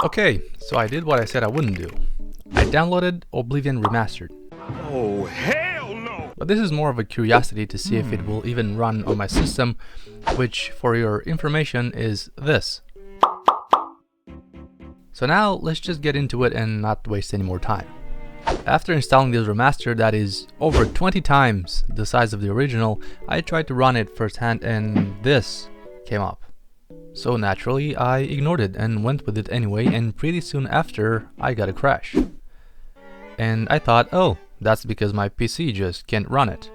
Okay, so I did what I said I wouldn't do. I downloaded Oblivion Remastered. Oh, hell no! But this is more of a curiosity to see if it will even run on my system, which, for your information, is this. So now, let's just get into it and not waste any more time. After installing this remaster that is over 20 times the size of the original, I tried to run it firsthand and this came up. So naturally, I ignored it and went with it anyway, and pretty soon after, I got a crash. And I thought, oh, that's because my PC just can't run it.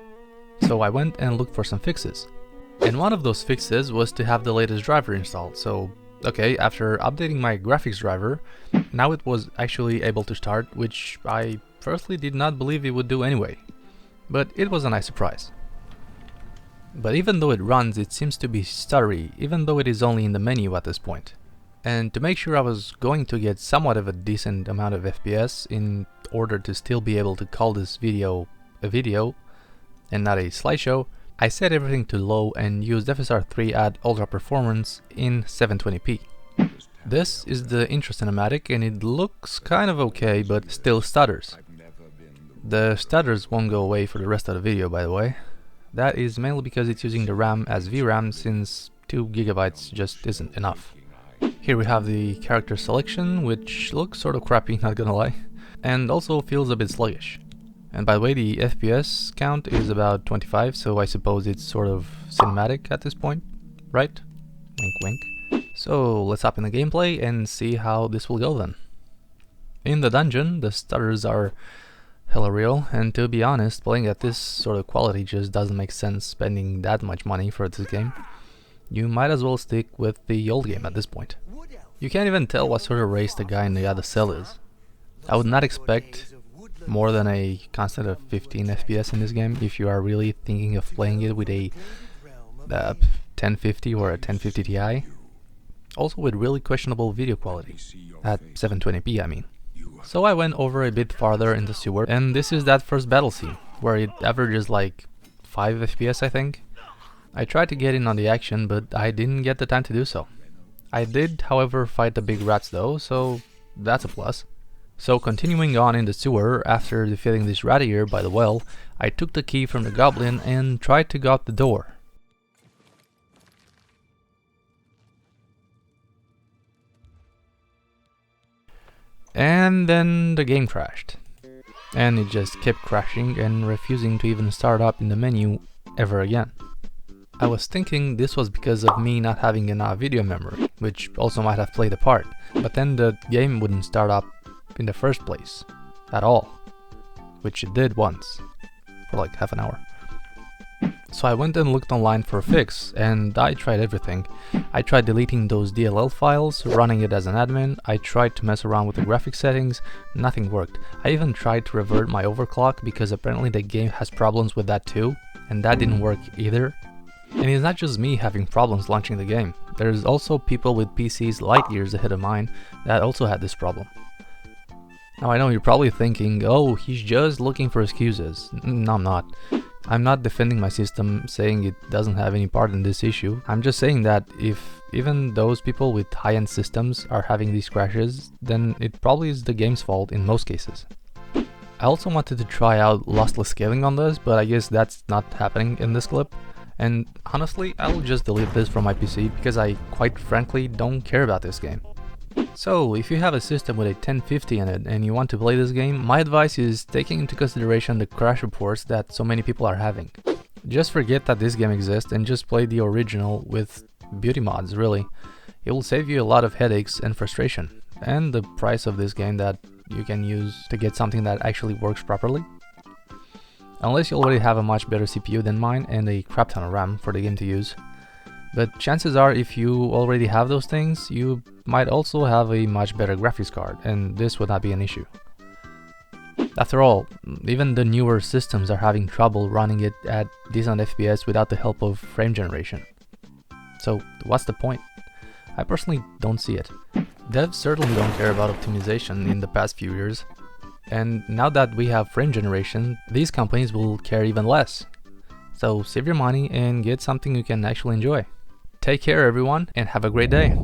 So I went and looked for some fixes. And one of those fixes was to have the latest driver installed. So, okay, after updating my graphics driver, now it was actually able to start, which I firstly did not believe it would do anyway. But it was a nice surprise. But even though it runs, it seems to be stuttery, even though it is only in the menu at this point. And to make sure I was going to get somewhat of a decent amount of FPS in order to still be able to call this video a video and not a slideshow, I set everything to low and used FSR3 at ultra performance in 720p. This is the intro cinematic and it looks kind of okay, but still stutters. The stutters won't go away for the rest of the video, by the way. That is mainly because it's using the RAM as VRAM, since 2 GB just isn't enough. Here we have the character selection, which looks sort of crappy, not gonna lie, and also feels a bit sluggish. And by the way, the FPS count is about 25, so I suppose it's sort of cinematic at this point, right? Wink wink. So let's hop in the gameplay and see how this will go then. In the dungeon, the stutters are hella real, and to be honest, playing at this sort of quality just doesn't make sense spending that much money for this game. You might as well stick with the old game at this point. You can't even tell what sort of race the guy in the other cell is. I would not expect more than a constant of 15 FPS in this game if you are really thinking of playing it with a 1050 or a 1050 Ti. Also with really questionable video quality, at 720p I mean. So I went over a bit farther in the sewer, and this is that first battle scene, where it averages like 5 FPS I think. I tried to get in on the action, but I didn't get the time to do so. I did, however, fight the big rats though, so that's a plus. So continuing on in the sewer, after defeating this rat ear by the well, I took the key from the goblin and tried to go out the door. And then the game crashed. And it just kept crashing and refusing to even start up in the menu ever again. I was thinking this was because of me not having enough video memory, which also might have played a part, but then the game wouldn't start up in the first place, at all, which it did once, for like half an hour. So I went and looked online for a fix, and I tried everything. I tried deleting those DLL files, running it as an admin, I tried to mess around with the graphics settings, nothing worked. I even tried to revert my overclock because apparently the game has problems with that too, and that didn't work either. And it's not just me having problems launching the game, there's also people with PCs light years ahead of mine that also had this problem. Now I know you're probably thinking, oh, he's just looking for excuses. No, I'm not. I'm not defending my system, saying it doesn't have any part in this issue. I'm just saying that if even those people with high-end systems are having these crashes, then it probably is the game's fault in most cases. I also wanted to try out lossless scaling on this, but I guess that's not happening in this clip. And honestly, I'll just delete this from my PC because I quite frankly don't care about this game. So, if you have a system with a 1050 in it and you want to play this game, my advice is taking into consideration the crash reports that so many people are having. Just forget that this game exists and just play the original with beauty mods, really. It will save you a lot of headaches and frustration, and the price of this game that you can use to get something that actually works properly. Unless you already have a much better CPU than mine and a crap ton of RAM for the game to use. But chances are, if you already have those things, you might also have a much better graphics card, and this would not be an issue. After all, even the newer systems are having trouble running it at decent FPS without the help of frame generation. So what's the point? I personally don't see it. Devs certainly don't care about optimization in the past few years, and now that we have frame generation, these companies will care even less. So save your money and get something you can actually enjoy. Take care everyone, and have a great day!